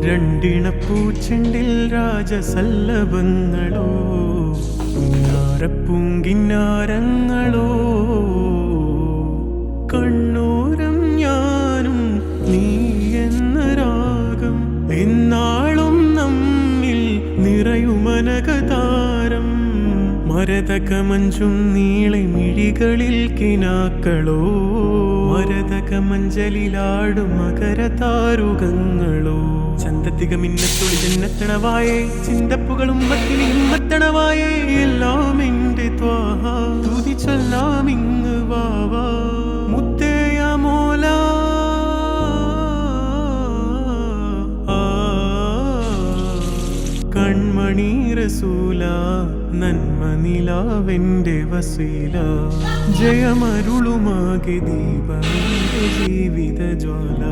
രണ്ടിണപ്പൂച്ചെണ്ടിൽ രാജസല്ലഭങ്ങളോ പൂങ്കിന്നാരങ്ങളോ കണ്ണൂരം ഞാനും നീ എന്ന രാഗം എന്നാളും നമ്മിൽ നിറയുമനകതാരം മരതകമഞ്ചും നീളെ മിഴികളിൽ കിനാക്കളോ മരതകമഞ്ചലിലാടും മകരതാരുകങ്ങളോ ചന്തത്തിക മിന്നത്തുളി ജന്നത്തണവായേ ചിന്തപ്പുകളും മത്തിനിമ്മത്തണവായേ എല്ലാം എന്റെ ത്വാഹ തുതി ചൊല്ലാം ഇങ്ങ് വാവാ മുത്തേയ മോല കൺമണി റസൂല നന്മ നിലാവെന്റെ വസീല ജയമരുളുമാകെ ദീപമെന്റെ ജീവിത ജ്വാല